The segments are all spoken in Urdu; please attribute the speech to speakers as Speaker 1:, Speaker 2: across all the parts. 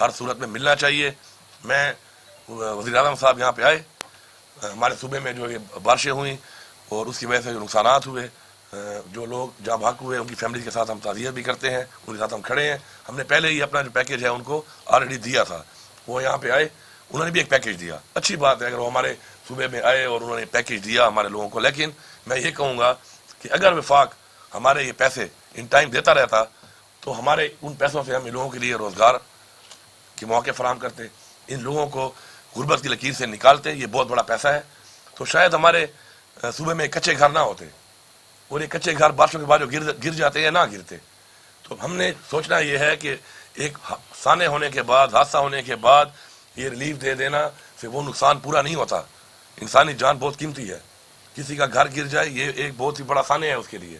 Speaker 1: ہر صورت میں ملنا چاہیے. میں وزیر اعظم صاحب یہاں پہ آئے, ہمارے صوبے میں جو یہ بارشیں ہوئیں اور اس کی وجہ سے جو نقصانات ہوئے, جو لوگ جاں بحق ہوئے ان کی فیملی کے ساتھ ہم تعزیت بھی کرتے ہیں, ان کے ساتھ ہم کھڑے ہیں. ہم نے پہلے ہی اپنا جو پیکیج ہے ان کو آلریڈی دیا تھا. وہ یہاں پہ آئے, انہوں نے بھی ایک پیکیج دیا. اچھی بات ہے اگر وہ ہمارے صوبے میں آئے اور انہوں نے پیکیج دیا ہمارے لوگوں کو. لیکن میں یہ کہوں گا کہ اگر وفاق ہمارے یہ پیسے ان ٹائم دیتا رہتا تو ہمارے ان پیسوں سے ہم ان لوگوں کے لیے روزگار کے موقع فراہم کرتے, ان لوگوں کو غربت کی لکیر سے نکالتے. یہ بہت بڑا پیسہ ہے. تو شاید ہمارے صوبے میں کچے گھر نہ ہوتے, اور یہ کچے گھر بارشوں کے بعد جو گر جاتے یا نہ گرتے. تو ہم نے سوچنا یہ ہے کہ ایک سانے ہونے کے بعد, حادثہ ہونے کے بعد یہ ریلیف دے دینا سے وہ نقصان پورا نہیں ہوتا. انسانی جان بہت قیمتی ہے. کسی کا گھر گر جائے یہ ایک بہت ہی بڑا سانے ہے اس کے لیے,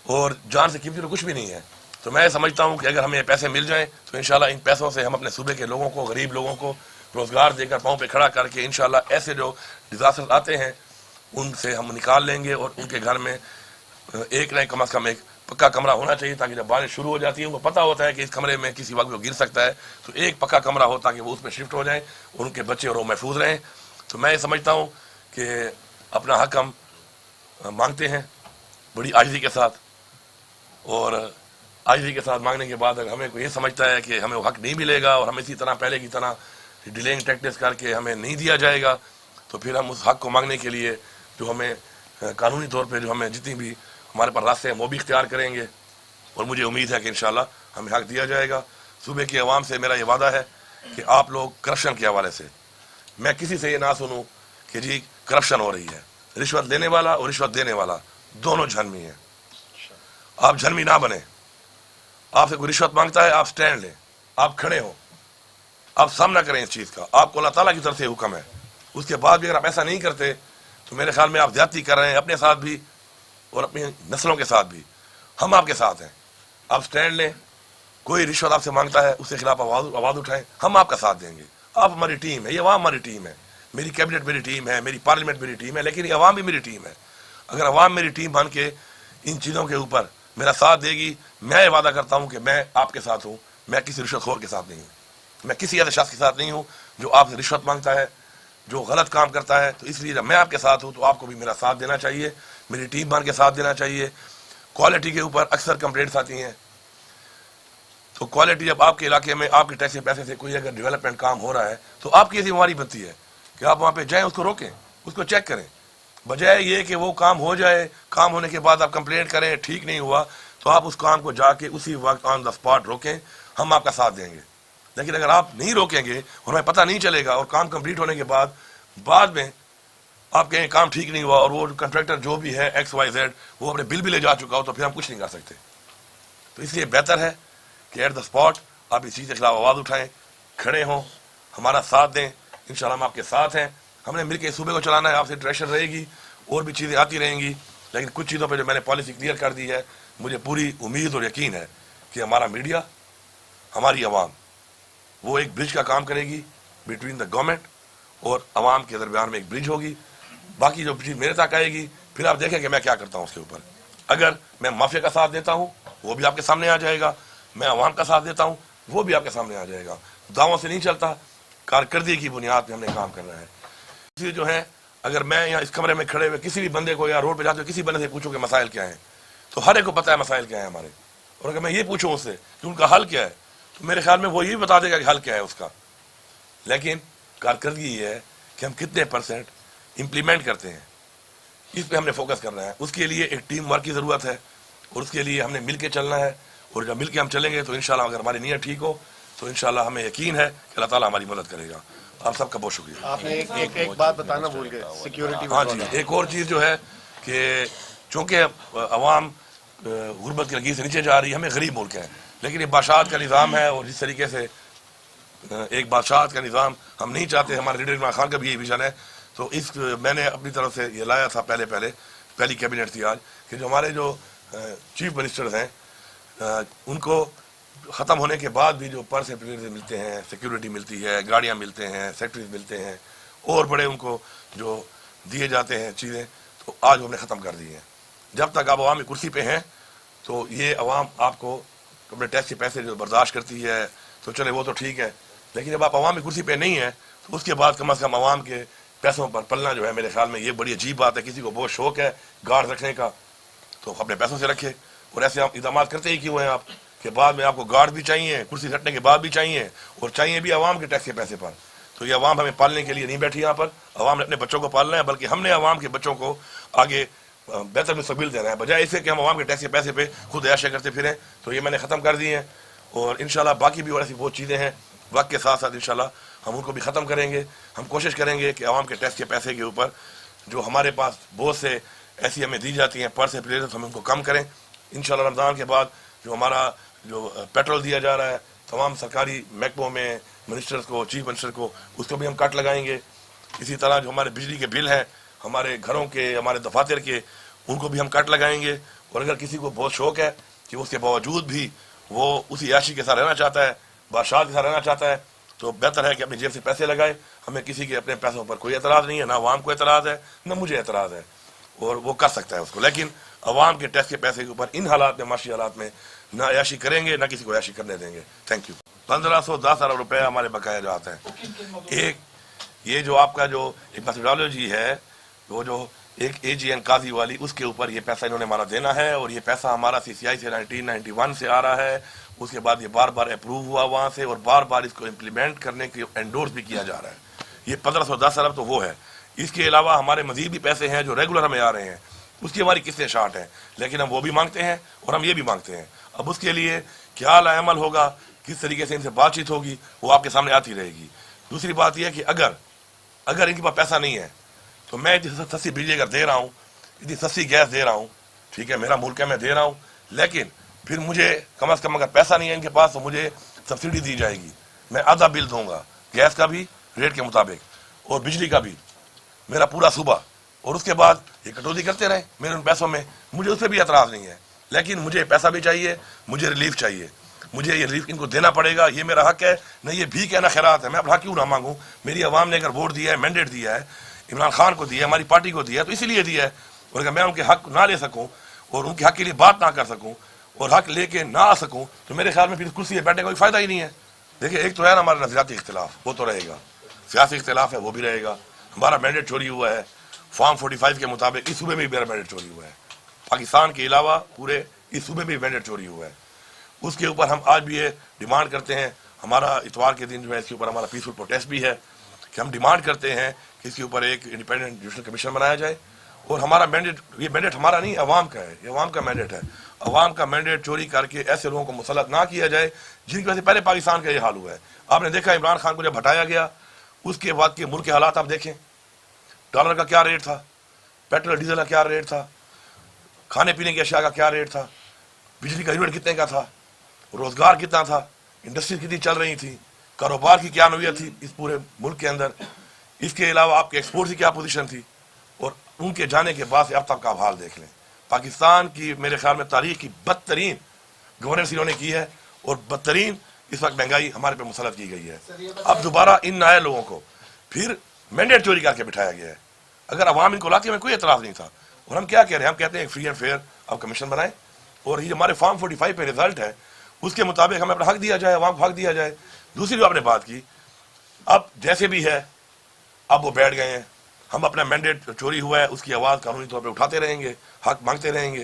Speaker 1: اور جان سے قیمتی تو کچھ بھی نہیں ہے. تو میں سمجھتا ہوں کہ اگر ہمیں پیسے مل جائیں تو انشاءاللہ ان پیسوں سے ہم اپنے صوبے کے لوگوں کو, غریب لوگوں کو روزگار دے کر پاؤں پہ کھڑا کر کے انشاءاللہ ایسے جو ڈیزاسٹر آتے ہیں ان سے ہم نکال لیں گے. اور ان کے گھر میں ایک نہ کم از کم ایک پکا کمرہ ہونا چاہیے, تاکہ جب بارش شروع ہو جاتی ہے ان کو پتہ ہوتا ہے کہ اس کمرے میں کسی وقت وہ گر سکتا ہے, تو ایک پکا کمرہ ہو تاکہ وہ اس میں شفٹ ہو جائیں اور ان کے بچے اور وہ محفوظ رہیں. تو میں یہ سمجھتا ہوں کہ اپنا حق ہم مانگتے ہیں بڑی عاجزی کے ساتھ, اور عاجزی کے ساتھ مانگنے کے بعد اگر ہمیں کوئی یہ سمجھتا ہے کہ ہمیں وہ حق نہیں ملے گا اور ہم اسی طرح پہلے کی طرح ڈیلینگ ٹیکٹس کر کے ہمیں نہیں دیا جائے گا, تو پھر ہم اس حق کو مانگنے کے لیے جو ہمیں قانونی طور پہ جو ہمیں جتنی بھی ہمارے پاس راستے ہیں وہ بھی اختیار کریں گے. اور مجھے امید ہے کہ انشاءاللہ ہمیں حق دیا جائے گا. صوبے کی عوام سے میرا یہ وعدہ ہے کہ آپ لوگ کرپشن کے حوالے سے, میں کسی سے یہ نہ سنوں کہ جی کرپشن ہو رہی ہے. رشوت لینے والا اور رشوت دینے والا دونوں جھنمی ہیں. آپ جھنمی نہ بنیں. آپ سے کوئی رشوت مانگتا ہے آپ سٹینڈ لیں, آپ کھڑے ہوں, آپ سامنا کریں اس چیز کا. آپ کو اللہ تعالیٰ کی طرف سے حکم ہے. اس کے بعد بھی اگر آپ ایسا نہیں کرتے تو میرے خیال میں آپ زیادتی کر رہے ہیں اپنے ساتھ بھی اور اپنی نسلوں کے ساتھ بھی. ہم آپ کے ساتھ ہیں, آپ سٹینڈ لیں. کوئی رشوت آپ سے مانگتا ہے اس کے خلاف آواز اٹھائیں, ہم آپ کا ساتھ دیں گے. آپ ہماری ٹیم ہے, یہ عوام ہماری ٹیم ہے, میری کیبنٹ میری ٹیم ہے, میری پارلیمنٹ میری ٹیم ہے, لیکن یہ عوام بھی میری ٹیم ہے. اگر عوام میری ٹیم بن کے ان چیزوں کے اوپر میرا ساتھ دے گی, میں یہ وعدہ کرتا ہوں کہ میں آپ کے ساتھ ہوں. میں کسی رشوت خور کے ساتھ نہیں ہوں, میں کسی ایسے شخص کے ساتھ نہیں ہوں جو آپ سے رشوت مانگتا ہے, جو غلط کام کرتا ہے. تو اس لیے جب میں آپ کے ساتھ ہوں تو آپ کو بھی میرا ساتھ دینا چاہیے, میری ٹیم بن کے ساتھ دینا چاہیے. کوالٹی کے اوپر اکثر کمپلینٹس آتی ہیں, تو کوالٹی جب آپ کے علاقے میں آپ کے ٹیکس کے پیسے سے کوئی اگر ڈیولپمنٹ کام ہو رہا ہے تو آپ کی ایسی بیماری بنتی ہے کہ آپ وہاں پہ جائیں, اس کو روکیں, اس کو چیک کریں, بجائے یہ کہ وہ کام ہو جائے, کام ہونے کے بعد آپ کمپلینٹ کریں ٹھیک نہیں ہوا, تو آپ اس کام کو جا کے اسی وقت آن دا اسپاٹ روکیں. ہم آپ کا ساتھ دیں گے. لیکن اگر آپ نہیں روکیں گے اور ہمیں پتہ نہیں چلے گا اور کام کمپلیٹ ہونے کے بعد میں آپ کہیں کام ٹھیک نہیں ہوا اور وہ کنٹریکٹر جو بھی ہے ایکس وائی زیڈ وہ اپنے بل بھی لے جا چکا ہو, تو پھر ہم کچھ نہیں کر سکتے. تو اس لیے بہتر ہے کہ ایٹ دا اسپاٹ آپ اس چیز کے خلاف آواز اٹھائیں, کھڑے ہوں, ہمارا ساتھ دیں. انشاءاللہ ہم آپ کے ساتھ ہیں. ہم نے مل کے صوبے کو چلانا ہے. آپ سے ڈائریکشن رہے گی, اور بھی چیزیں آتی رہیں گی, لیکن کچھ چیزوں پہ جو میں نے پالیسی کلیئر کر دی ہے, مجھے پوری امید اور یقین ہے کہ ہمارا میڈیا, ہماری عوام, وہ ایک برج کا کام کرے گی بٹوین دا گورنمنٹ اور عوام کے درمیان میں ایک برج ہوگی. باقی جو چیز میرے تک آئے گی پھر آپ دیکھیں کہ میں کیا کرتا ہوں اس کے اوپر. اگر میں مافیا کا ساتھ دیتا ہوں وہ بھی آپ کے سامنے آ جائے گا, میں عوام کا ساتھ دیتا ہوں وہ بھی آپ کے سامنے آ جائے گا. دعووں سے نہیں چلتا, کارکردگی کی بنیاد پہ ہم نے کام کرنا ہے. اس لیے جو ہے اگر میں یہاں اس کمرے میں کھڑے ہوئے کسی بھی بندے کو یا روڈ پہ جاتے ہوئے کسی بندے سے پوچھوں کہ مسائل کیا ہیں, تو ہر ایک کو پتہ ہے مسائل کیا ہیں ہمارے. اور اگر میں یہ پوچھوں اس سے کہ ان کا حل کیا ہے, تو میرے خیال میں وہ یہ بتا دے گا کہ حل کیا ہے اس کا. لیکن کارکردگی یہ ہے کہ ہم کتنے پرسنٹ امپلیمنٹ کرتے ہیں, اس پہ ہم نے فوکس کرنا ہے. اس کے لیے ایک ٹیم ورک کی ضرورت ہے, اور اس کے لیے ہم نے مل کے چلنا ہے. اور جب مل کے ہم چلیں گے تو انشاءاللہ اگر ہماری نیت ٹھیک ہو تو انشاءاللہ ہمیں یقین ہے کہ اللہ تعالیٰ ہماری مدد کرے گا. آپ سب کا بہت شکریہ.
Speaker 2: آپ نے ایک بات بتانا بھول گئے, سیکیورٹی.
Speaker 1: ہاں جی, ایک اور چیز جو ہے کہ چونکہ عوام غربت کی لکیر سے نیچے جا رہی ہے, ہمیں غریب ملک ہے, لیکن یہ بادشاہت کا نظام ہے, اور جس طریقے سے ایک بادشاہت کا نظام ہم نہیں چاہتے. ہمارے لیڈر عمران خان کا بھی یہی ویژن ہے. تو اس میں نے اپنی طرف سے یہ لایا تھا پہلی کیبنٹ تھی آج, کہ جو ہمارے جو چیف منسٹرز ہیں ان کو ختم ہونے کے بعد بھی جو پر سیکرٹریز ملتے ہیں, سیکیورٹی ملتی ہے, گاڑیاں ملتے ہیں, سیکٹریز ملتے ہیں, اور بڑے ان کو جو دیے جاتے ہیں چیزیں, تو آج ہم نے ختم کر دی ہیں. جب تک آپ عوامی کرسی پہ ہیں تو یہ عوام آپ کو اپنے ٹیکس کے پیسے جو برداشت کرتی ہے, تو چلے وہ تو ٹھیک ہے، لیکن جب آپ عوام کی کرسی پہ نہیں ہیں تو اس کے بعد کم از کم عوام کے پیسوں پر پلنا جو ہے میرے خیال میں یہ بڑی عجیب بات ہے. کسی کو بہت شوق ہے گارڈ رکھنے کا تو اپنے پیسوں سے رکھے، اور ایسے آپ اقدامات کرتے ہی کیوں ہیں آپ کہ بعد میں آپ کو گارڈ بھی چاہیے، کرسی ہٹنے کے بعد بھی چاہیے، اور چاہیے بھی عوام کے ٹیکس کے پیسے پر. تو یہ عوام ہمیں پالنے کے لیے نہیں بیٹھی یہاں پر، عوام نے اپنے بچوں کو پالنا ہے، بلکہ ہم نے عوام کے بچوں کو آگے بہتر مستقبل دینا ہے، بجائے اسے کہ ہم عوام کے ٹیکس کے پیسے پہ خود عیاشیاں کرتے پھریں. تو یہ میں نے ختم کر دی ہیں، اور انشاءاللہ باقی بھی اور ایسی بہت چیزیں ہیں وقت کے ساتھ ساتھ انشاءاللہ ہم ان کو بھی ختم کریں گے. ہم کوشش کریں گے کہ عوام کے ٹیکس کے پیسے کے اوپر جو ہمارے پاس بہت سے ایسی ہمیں دی جاتی ہیں پر سے پلیز ہم ان کو کم کریں. انشاءاللہ رمضان کے بعد جو ہمارا جو پیٹرول دیا جا رہا ہے تمام سرکاری محکموں میں منسٹرز کو، چیف منسٹر کو، اس کو بھی ہم کٹ لگائیں گے. اسی طرح جو ہمارے بجلی کے بل ہیں ہمارے گھروں کے، ہمارے دفاتر کے، ان کو بھی ہم کٹ لگائیں گے. اور اگر کسی کو بہت شوق ہے کہ اس کے باوجود بھی وہ اسی عیاشی کے ساتھ رہنا چاہتا ہے، بادشاہ کے ساتھ رہنا چاہتا ہے، تو بہتر ہے کہ اپنی جیب سے پیسے لگائے. ہمیں کسی کے اپنے پیسوں پر کوئی اعتراض نہیں ہے، نہ عوام کو اعتراض ہے نہ مجھے اعتراض ہے، اور وہ کر سکتا ہے اس کو. لیکن عوام کے ٹیکس کے پیسے کے اوپر ان حالات میں، معاشی حالات میں نہ عیاشی کریں گے، نہ کسی کو عیاشی کرنے دیں گے. Thank you. 1510 ارب روپے ہمارے بقایا جات ہیں. ایک یہ جو آپ کا جو ایک میتھڈالوجی ہے، وہ جو ایک اے جی این قاضی والی، اس کے اوپر یہ پیسہ انہوں نے ہمارا دینا ہے، اور یہ پیسہ ہمارا سی سی آئی سے 1991 سے آ رہا ہے. اس کے بعد یہ بار بار اپروو ہوا وہاں سے، اور بار بار اس کو امپلیمنٹ کرنے کے انڈورس بھی کیا جا رہا ہے. یہ 1510 ارب تو وہ ہے. اس کے علاوہ ہمارے مزید بھی پیسے ہیں جو ریگولر ہمیں آ رہے ہیں، اس کی ہماری قسطیں شارٹ ہیں، لیکن ہم وہ بھی مانگتے ہیں اور ہم یہ بھی مانگتے ہیں. اب اس کے لیے کیا عمل ہوگا، کس طریقے سے ان سے بات چیت ہوگی، وہ آپ کے سامنے آتی رہے گی. دوسری بات یہ ہے کہ اگر ان کے پاس پیسہ نہیں ہے تو میں اتنی سستی بجلی اگر دے رہا ہوں، اتنی سستی گیس دے رہا ہوں، ٹھیک ہے میرا ملک ہے میں دے رہا ہوں، لیکن پھر مجھے کم از کم اگر پیسہ نہیں ہے ان کے پاس تو مجھے سبسڈی دی جائے گی. میں آدھا بل دوں گا گیس کا بھی ریٹ کے مطابق اور بجلی کا بھی میرا پورا صوبہ، اور اس کے بعد یہ کٹوتی کرتے رہے میرے ان پیسوں میں. مجھے اس پہ بھی اعتراض نہیں ہے، لیکن مجھے پیسہ بھی چاہیے، مجھے ریلیف چاہیے، مجھے یہ ریلیف ان کو دینا پڑے گا. یہ میرا حق ہے، نہ یہ بھیک ہے نہ خیرات ہے. میں اپنا حق کیوں نہ مانگوں؟ میری عوام نے اگر ووٹ دیا ہے، مینڈیٹ دیا ہے، عمران خان کو دیا ہے، ہماری پارٹی کو دیا ہے، تو اسی لیے دیا ہے. اور اگر میں ان کے حق نہ لے سکوں اور ان کے حق کے لیے بات نہ کر سکوں اور حق لے کے نہ آ سکوں تو میرے خیال میں پھر کرسی پہ بیٹھنے کا کوئی فائدہ ہی نہیں ہے. دیکھیں ایک تو ہے نا ہمارا نظریاتی اختلاف، وہ تو رہے گا، سیاسی اختلاف ہے وہ بھی رہے گا. ہمارا مینڈیٹ چوری ہوا ہے فارم 45 کے مطابق، اس صوبے میں بھی میرا مینڈیٹ چوری ہوا ہے، پاکستان کے علاوہ پورے اس صوبے میں بھی مینڈیٹ چوری ہوا ہے. اس کے اوپر ہم آج بھی یہ ڈیمانڈ کرتے ہیں. ہمارا اتوار کے دن جو ہے اس کے اوپر ہمارا پیسفل پروٹیسٹ بھی ہے کہ ہم ڈیمانڈ کرتے ہیں کہ اس کے اوپر ایک انڈیپینڈنٹ جوڈیشل کمیشن بنایا جائے. اور ہمارا مینڈیٹ، یہ مینڈیٹ ہمارا نہیں عوام کا ہے، یہ عوام کا مینڈیٹ ہے. عوام کا مینڈیٹ چوری کر کے ایسے لوگوں کو مسلط نہ کیا جائے جن کی وجہ سے پہلے پاکستان کا یہ حال ہوا ہے. آپ نے دیکھا عمران خان کو جب ہٹایا گیا اس کے بعد کے ملک کے حالات آپ دیکھیں، ڈالر کا کیا ریٹ تھا، پیٹرول ڈیزل کا کیا ریٹ تھا، کھانے پینے کی اشیاء کا کیا ریٹ تھا، بجلی کا یونٹ کتنے کا تھا، روزگار کتنا تھا، انڈسٹری کتنی چل رہی تھی، کاروبار کی کیا نوعیت تھی اس پورے ملک کے اندر. اس کے علاوہ آپ کے ایکسپورٹ کی کیا پوزیشن تھی. اور ان کے جانے کے بعد سے اب تک کا حال دیکھ لیں. پاکستان کی میرے خیال میں تاریخ کی بدترین گورننس انہوں نے کی ہے، اور بدترین اس وقت مہنگائی ہمارے پہ مسلط کی گئی ہے. اب دوبارہ ان نئے لوگوں کو پھر مینڈیٹ چوری کر کے بٹھایا گیا ہے. اگر عوام ان کو لاتی ہمیں کوئی اعتراض نہیں تھا. اور ہم کیا کہہ رہے ہیں؟ ہم کہتے ہیں فری اینڈ فیئر آپ کمیشن بنائیں، اور یہ ہمارے فارم 45 پہ رزلٹ ہے اس کے مطابق ہمیں اپنا حق دیا جائے، عوام کو حق دیا جائے. دوسری جو آپ نے بات کی، اب جیسے بھی ہے اب وہ بیٹھ گئے ہیں. ہم اپنا مینڈیٹ چوری ہوا ہے اس کی آواز قانونی طور پہ اٹھاتے رہیں گے، حق مانگتے رہیں گے.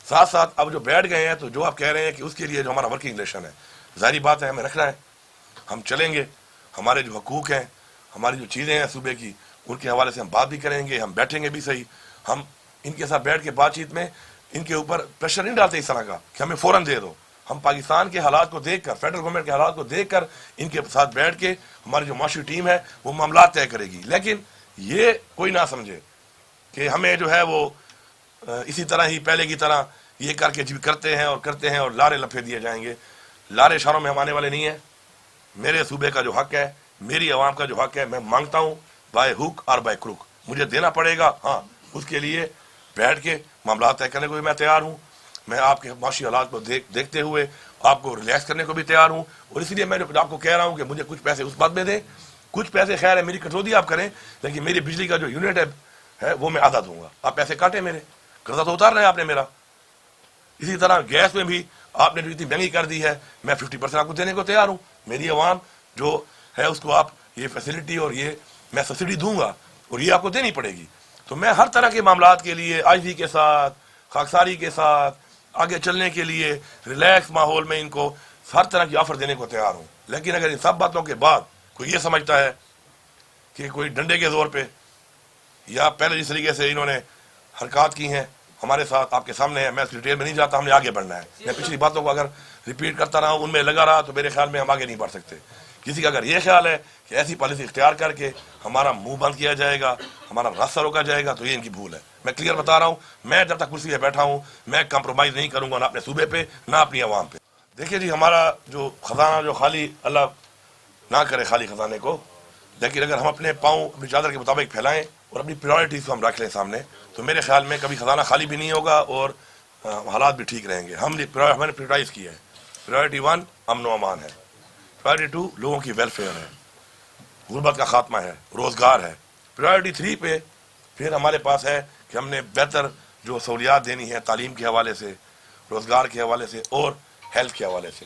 Speaker 1: ساتھ ساتھ اب جو بیٹھ گئے ہیں تو جو آپ کہہ رہے ہیں کہ اس کے لیے جو ہمارا ورکنگ ریلیشن ہے، ظاہری بات ہے ہمیں رکھنا ہے. ہم چلیں گے، ہمارے جو حقوق ہیں، ہماری جو چیزیں ہیں صوبے کی، ان کے حوالے سے ہم بات بھی کریں گے، ہم بیٹھیں گے بھی صحیح. ہم ان کے ساتھ بیٹھ کے بات چیت میں ان کے اوپر پریشر نہیں ڈالتے اس طرح کا کہ ہمیں فوراً دے دو. ہم پاکستان کے حالات کو دیکھ کر، فیڈرل گورنمنٹ کے حالات کو دیکھ کر ان کے ساتھ بیٹھ کے ہماری جو معاشی ٹیم ہے وہ معاملات طے کرے گی. لیکن یہ کوئی نہ سمجھے کہ ہمیں جو ہے وہ اسی طرح ہی پہلے کی طرح یہ کر کے کرتے ہیں اور لارے لفے دیے جائیں گے. لارے اشاروں میں ہم آنے والے نہیں ہیں. میرے صوبے کا جو حق ہے، میری عوام کا جو حق ہے، میں مانگتا ہوں بائی ہوک اور بائی کروک مجھے دینا پڑے گا. ہاں اس کے لیے بیٹھ کے معاملات طے کرنے کو بھی میں تیار ہوں. میں آپ کے معاشی حالات کو دیکھتے ہوئے آپ کو ریلیکس کرنے کو بھی تیار ہوں. اور اس لیے میں آپ کو کہہ رہا ہوں کہ مجھے کچھ پیسے اس بات میں دیں، کچھ پیسے خیر ہے میری کٹوتی آپ کریں، لیکن میری بجلی کا جو یونٹ ہے وہ میں آدھا دوں گا. آپ پیسے کاٹیں، میرے قرضہ تو اتار رہے ہیں آپ نے میرا. اسی طرح گیس میں بھی آپ نے جو اتنی مہنگی کر دی ہے، میں 50% آپ کو دینے کو تیار ہوں. میری عوام جو ہے اس کو آپ یہ فیسلٹی اور یہ میں سبسڈی دوں گا اور یہ آپ کو دینی پڑے گی. تو میں ہر طرح کے معاملات کے لیے عاجزی کے ساتھ، خاکساری کے ساتھ آگے چلنے کے لیے ریلیکس ماحول میں ان کو ہر طرح کی آفر دینے کو تیار ہوں. لیکن اگر ان سب باتوں کے بعد کوئی یہ سمجھتا ہے کہ کوئی ڈنڈے کے زور پہ یا پہلے جس طریقے سے انہوں نے حرکات کی ہیں ہمارے ساتھ آپ کے سامنے ہے، میں اس ڈیٹیل میں نہیں جاتا، ہم نے آگے بڑھنا ہے. میں پچھلی باتوں کو اگر ریپیٹ کرتا رہا ان میں لگا رہا تو میرے خیال میں ہم آگے نہیں بڑھ سکتے. کسی کا اگر یہ خیال ہے کہ ایسی پالیسی اختیار کر کے ہمارا منہ بند کیا جائے گا، ہمارا راستہ روکا جائے گا، تو یہ ان کی بھول ہے. میں کلیئر بتا رہا ہوں، میں جب تک کرسی پہ بیٹھا ہوں میں کمپرومائز نہیں کروں گا، نہ اپنے صوبے پہ نہ اپنی عوام پہ. دیکھیے جی، ہمارا جو خزانہ جو خالی اللہ نہ کرے خالی خزانے کو، لیکن اگر ہم اپنے پاؤں اپنی چادر کے مطابق پھیلائیں اور اپنی پریورٹیز کو ہم رکھ لیں سامنے، تو میرے خیال میں کبھی خزانہ خالی بھی نہیں ہوگا اور حالات بھی ٹھیک رہیں گے. ہم نے پریورٹائز کیا ہے. پریورٹی 1 امن و امان ہے، پریورٹی 2 لوگوں کی ویلفیئر ہے، غربت کا خاتمہ ہے، روزگار ہے. پریورٹی 3 پہ پھر ہمارے پاس ہے کہ ہم نے بہتر جو سہولیات دینی ہے تعلیم کے حوالے سے، روزگار کے حوالے سے اور ہیلتھ کے حوالے سے.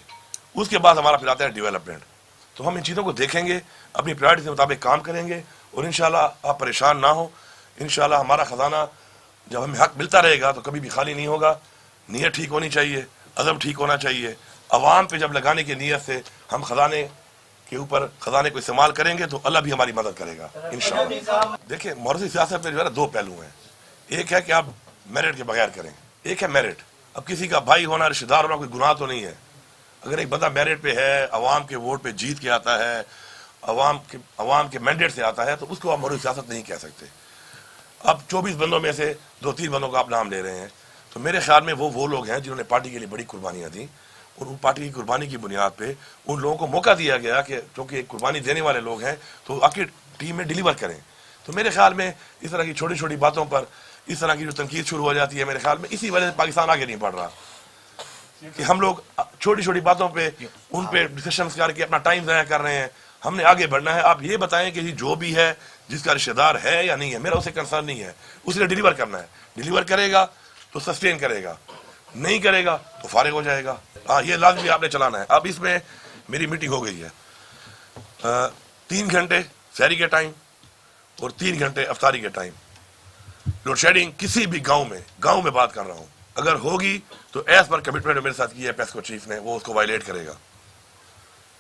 Speaker 1: اس کے بعد ہمارا پھر آتا ہے ڈیولپمنٹ. تو ہم ان چیزوں کو دیکھیں گے، اپنی پرائرٹی کے مطابق کام کریں گے اور انشاءاللہ آپ پریشان نہ ہوں. انشاءاللہ ہمارا خزانہ جب ہمیں حق ملتا رہے گا تو کبھی بھی خالی نہیں ہوگا. نیت ٹھیک ہونی چاہیے، عزم ٹھیک ہونا چاہیے. عوام پہ جب لگانے کی نیت سے ہم خزانے کے اوپر خزانے کو استعمال کریں گے تو اللہ بھی ہماری مدد کرے گا انشاءاللہ. دیکھیں مورثی سیاست میں جو ہے نا 2 پہلو ہیں. ایک ہے کہ آپ میرٹ کے بغیر کریں، ایک ہے میرٹ. اب کسی کا بھائی ہونا، رشتہ دار ہونا کوئی گناہ تو نہیں ہے. اگر ایک بندہ میرٹ پہ ہے، عوام کے ووٹ پہ جیت کے آتا ہے، عوام کے مینڈیٹ سے آتا ہے، تو اس کو آپ مورثی سیاست نہیں کہہ سکتے. اب 24 بندوں میں سے 2-3 بندوں کا آپ نام لے رہے ہیں، تو میرے خیال میں وہ لوگ ہیں جنہوں نے پارٹی کے لیے بڑی قربانیاں دیں اور ان پارٹی کی قربانی کی بنیاد پہ ان لوگوں کو موقع دیا گیا کہ چونکہ قربانی دینے والے لوگ ہیں تو آپ کی ٹیم میں ڈیلیور کریں. تو میرے خیال میں اس طرح کی چھوٹی چھوٹی باتوں پر اس طرح کی جو تنقید شروع ہو جاتی ہے، میرے خیال میں اسی وجہ سے پاکستان آگے نہیں بڑھ رہا کہ ہم لوگ چھوٹی چھوٹی باتوں پہ ان پہ ڈسکشنز کر کے اپنا ٹائم ضائع کر رہے ہیں. ہم نے آگے بڑھنا ہے. آپ یہ بتائیں کہ جو بھی ہے جس کا رشتہ دار ہے یا نہیں ہے، میرا اسے کنسرن نہیں ہے. اس نے ڈیلیور کرنا ہے، ڈیلیور کرے گا تو سسٹین کرے گا، نہیں کرے گا تو فارغ ہو جائے گا. ہاں یہ لازمی آپ نے چلانا ہے. اب اس میں میری میٹنگ ہو گئی ہے 3 گھنٹے سحری کے ٹائم اور 3 گھنٹے افطاری کے ٹائم. لوڈ شیڈنگ کسی بھی گاؤں میں بات کر رہا ہوں اگر ہوگی تو ایز پر کمٹمنٹ میرے ساتھ کی ہے پیسکو چیف نے، وہ اس کو وائلیٹ کرے گا.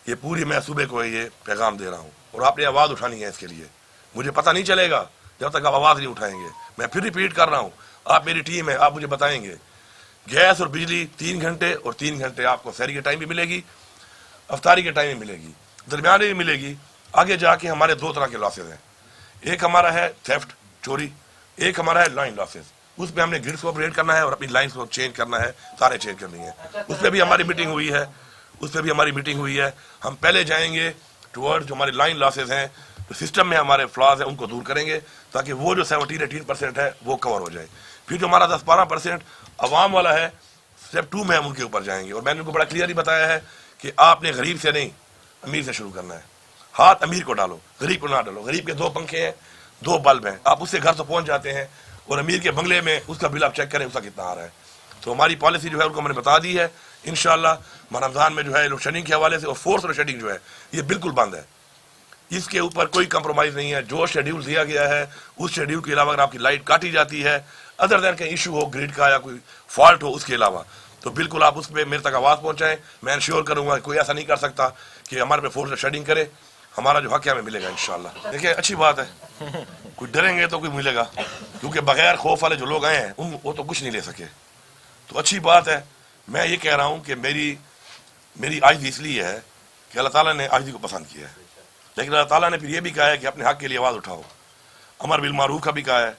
Speaker 1: یہ پوری میں صوبے کو یہ پیغام دے رہا ہوں اور آپ نے آواز اٹھانی ہے اس کے لیے. مجھے پتہ نہیں چلے گا جب تک آپ آواز نہیں اٹھائیں گے. میں پھر ریپیٹ کر رہا ہوں، آپ میری ٹیم ہے، آپ مجھے بتائیں گے. گیس اور بجلی 3 گھنٹے اور 3 گھنٹے آپ کو سحری کے ٹائم بھی ملے گی، افطاری کے ٹائم بھی ملے گی، درمیانے بھی ملے گی. آگے جا کے ہمارے 2 طرح کے لاسز ہیں. ایک ہمارا ہے تھیفٹ، چوری، ایک ہمارا ہے لائن لاسز. اس پہ ہم نے گریڈس کو اپگریڈ کرنا ہے اور اپنی لائنس کو چینج کرنا ہے، سارے چینج کرنی ہے. اس پہ بھی ہماری میٹنگ ہوئی ہے. ہم پہلے جائیں گے ٹورڈ جو ہمارے لائن لاسز ہیں، جو سسٹم میں ہمارے فلاز ہیں ان کو دور کریں گے تاکہ وہ جو 17-18% ہے وہ کور ہو جائے. پھر جو ہمارا 10-12% عوام والا ہے، اسٹیپ 2 میں ہم ان کے اوپر جائیں گے. اور میں نے ان کو بڑا کلیئرلی بتایا ہے کہ آپ نے غریب سے نہیں امیر سے شروع کرنا ہے. ہاتھ امیر کو ڈالو، غریب کو نہ ڈالو. غریب کے 2 پنکھے ہیں، 2 بلب ہیں، آپ اس سے گھر تو پہنچ جاتے ہیں، اور امیر کے بنگلے میں اس کا بل آپ چیک کریں اس کا کتنا آ رہا ہے. تو ہماری پالیسی جو ہے ان کو میں نے بتا دی ہے. انشاءاللہ رمضان میں جو ہے لوڈ شیڈنگ کے حوالے سے اور فورس لوڈ شیڈنگ جو ہے یہ بالکل بند ہے. اس کے اوپر کوئی کمپرومائز نہیں ہے. جو شیڈیول دیا گیا ہے اس شیڈیول کے علاوہ اگر آپ کی لائٹ کاٹی جاتی ہے ادر دین کہیں ایشو ہو گریڈ کا یا کوئی فالٹ ہو اس کے علاوہ، تو بالکل آپ اس پہ میرے تک آواز پہنچائیں. میں انشور کروں گا کوئی ایسا نہیں کر سکتا کہ ہمارے پہ فورس شیڈنگ کرے. ہمارا جو حق ہے ہمیں ملے گا انشاءاللہ. دیکھیں اچھی بات ہے، کوئی ڈریں گے تو کوئی ملے گا، کیونکہ بغیر خوف والے جو لوگ آئے ہیں وہ تو کچھ نہیں لے سکے. تو اچھی بات ہے. میں یہ کہہ رہا ہوں کہ میری عاجزی اس لیے ہے کہ اللہ تعالیٰ نے عاجزی کو پسند کیا ہے، لیکن اللہ تعالیٰ نے پھر یہ بھی کہا ہے کہ اپنے حق کے لیے آواز اٹھاؤ. امر بالمعروف کا بھی کہا ہے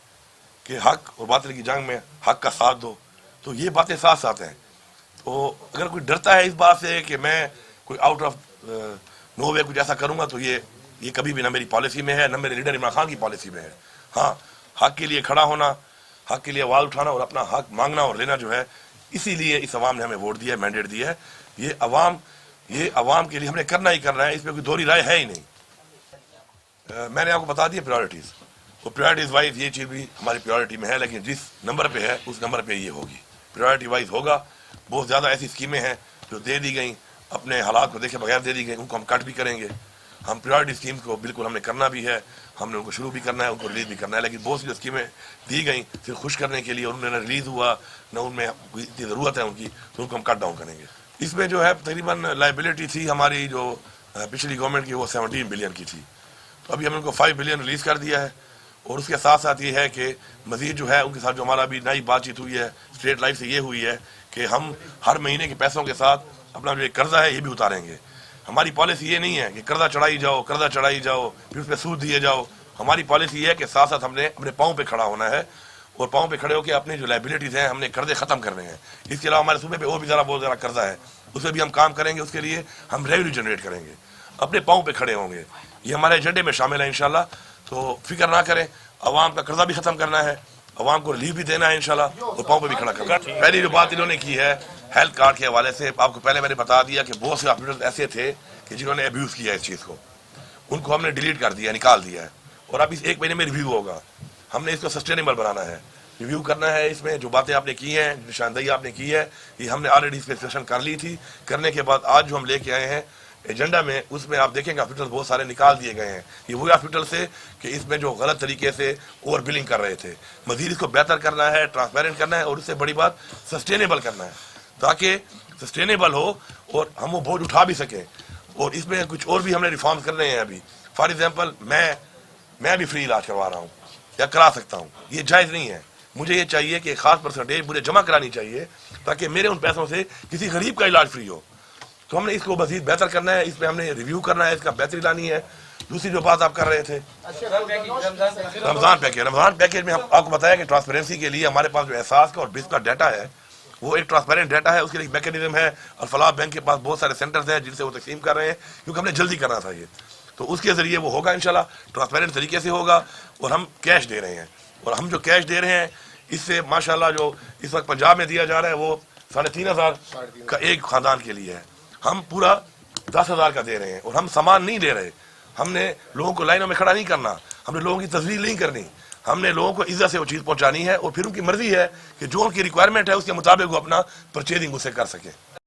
Speaker 1: کہ حق اور باطل کی جنگ میں حق کا ساتھ دو. تو یہ باتیں ساتھ ساتھ ہیں. تو اگر کوئی ڈرتا ہے اس بات سے کہ میں کوئی آؤٹ آف نو وے کچھ ایسا کروں گا تو یہ کبھی بھی نہ میری پالیسی میں ہے نہ میرے لیڈر عمران خان کی پالیسی میں ہے. ہاں، حق کے لیے کھڑا ہونا، حق کے لیے آواز اٹھانا اور اپنا حق مانگنا اور لینا جو ہے، اسی لیے اس عوام نے ہمیں ووٹ دیا ہے، مینڈیٹ دیا ہے. یہ عوام کے لیے ہم نے کرنا ہی کرنا ہے، اس پہ کوئی دوہری رائے ہے ہی نہیں. میں نے آپ کو بتا دیا پریورٹیز، وہ پریورٹیز وائز یہ چیز بھی ہماری پریورٹی میں ہے، لیکن جس نمبر پہ ہے اس نمبر پہ یہ ہوگی. پریورٹی وائز ہوگا. بہت زیادہ ایسی اسکیمیں ہیں جو دے دی گئیں اپنے حالات کو دیکھے بغیر دے دی گئی، ان کو ہم کٹ بھی کریں گے. ہم پریورٹی اسکیم کو بالکل ہم نے کرنا بھی ہے، ہم نے ان کو شروع بھی کرنا ہے، ان کو ریلیز بھی کرنا ہے. لیکن بہت سی جو اسکیمیں دی گئیں صرف خوش کرنے کے لیے، ان میں نہ ریلیز ہوا نہ ان میں اتنی ضرورت ہے ان کی، تو ان کو ہم کٹ ڈاؤن کریں گے. اس میں جو ہے تقریباً لائبلٹی تھی ہماری جو پچھلی گورنمنٹ کی، وہ 17 بلین کی تھی. تو ابھی ہم نے ان کو 5 بلین ریلیز کر دیا ہے. اور اس کے ساتھ ساتھ یہ ہے کہ مزید جو ہے ان کے ساتھ جو ہمارا ابھی نئی بات چیت ہوئی ہے اسٹیٹ لائف سے یہ ہوئی ہے کہ ہم ہر مہینے کے پیسوں کے ساتھ اپنا جو قرضہ ہے یہ بھی اتاریں گے. ہماری پالیسی یہ نہیں ہے کہ قرضہ چڑھائی جاؤ پھر اس پہ سود دیے جاؤ. ہماری پالیسی یہ ہے کہ ساتھ ساتھ ہم نے اپنے پاؤں پہ کھڑا ہونا ہے، اور پاؤں پہ کھڑے ہو کے اپنی جو لائبلٹیز ہیں ہم نے قرضے ختم کرنے ہیں. اس کے علاوہ ہمارے صوبے پہ اور بھی بہت زیادہ قرضہ ہے، اس پہ بھی ہم کام کریں گے. اس کے لیے ہم ریونیو جنریٹ کریں گے، اپنے پاؤں پہ کھڑے ہوں گے. یہ ہمارے ایجنڈے میں شامل ہے انشاءاللہ. تو فکر نہ کریں، عوام کا قرضہ بھی ختم کرنا ہے، عوام کو ریلیف بھی دینا ہے انشاءاللہ، اور پاؤں پہ بھی کھڑا کرنا ہے. پہلی جو بات انہوں نے کی ہے ہیلتھ کارڈ کے حوالے سے، آپ کو پہلے میں نے بتا دیا کہ بہت سے ہاسپٹل ایسے تھے کہ جنہوں نے ابیوز کیا اس چیز کو، ان کو ہم نے ڈیلیٹ کر دیا، نکال دیا ہے. اور اب اس 1 مہینے میں ریویو ہوگا. ہم نے اس کو سسٹینیبل بنانا ہے، ریویو کرنا ہے. اس میں جو باتیں آپ نے کی ہیں، نشاندہی آپ نے کی ہے، یہ ہم نے آلریڈی اس پہ ڈسکشن کر لی تھی. کرنے کے بعد آج جو ہم لے کے آئے ہیں ایجنڈا میں، اس میں آپ دیکھیں گے ہاسپٹل بہت سارے نکال دیے گئے ہیں. یہ وہی ہاسپٹل سے کہ اس میں جو غلط طریقے سے اوور بلنگ کر رہے تھے. مزید اس کو بہتر کرنا ہے، ٹرانسپیرنٹ کرنا ہے، اور اس سے بڑی بات سسٹینیبل کرنا ہے، تاکہ سسٹینیبل ہو اور ہم وہ بوجھ اٹھا بھی سکیں. اور اس میں کچھ اور بھی ہم نے ریفارمز کرنے ہیں. ابھی فار ایگزامپل میں بھی فری علاج کروا رہا ہوں یا کرا سکتا ہوں، یہ جائز نہیں ہے. مجھے یہ چاہیے کہ ایک خاص پرسنٹیج مجھے جمع کرانی چاہیے تاکہ میرے ان پیسوں سے کسی غریب کا علاج فری ہو. تو ہم نے اس کو مزید بہتر کرنا ہے، اس میں ہم نے ریویو کرنا ہے، اس کا بہتری لانی ہے. دوسری جو بات آپ کر رہے تھے رمضان پیکیج میں ہم آپ کو بتایا کہ ٹرانسپیرنسی کے لیے ہمارے پاس جو احساس کا اور بس کا ڈیٹا ہے وہ ایک ٹرانسپیرنٹ ڈیٹا ہے. اس کے لیے ایک میکینزم ہے. الفلاح بینک کے پاس بہت سارے سینٹرز ہیں جن سے وہ تقسیم کر رہے ہیں، کیونکہ ہم نے جلدی کرنا تھا یہ. تو اس کے ذریعے وہ ہوگا انشاءاللہ، ٹرانسپیرنٹ طریقے سے ہوگا. اور ہم کیش دے رہے ہیں، اور ہم جو کیش دے رہے ہیں اس سے ماشاءاللہ جو اس وقت پنجاب میں دیا جا رہا ہے وہ 3,500 کا ایک خاندان کے لیے ہے. ہم پورا 10,000 کا دے رہے ہیں. اور ہم سامان نہیں دے رہے، ہم نے لوگوں کو لائنوں میں کھڑا نہیں کرنا، ہم نے لوگوں کی تذلیل نہیں کرنی. ہم نے لوگوں کو عزت سے وہ چیز پہنچانی ہے، اور پھر ان کی مرضی ہے کہ جو ان کی ریکوائرمنٹ ہے اس کے مطابق وہ اپنا پرچیزنگ اسے کر سکے.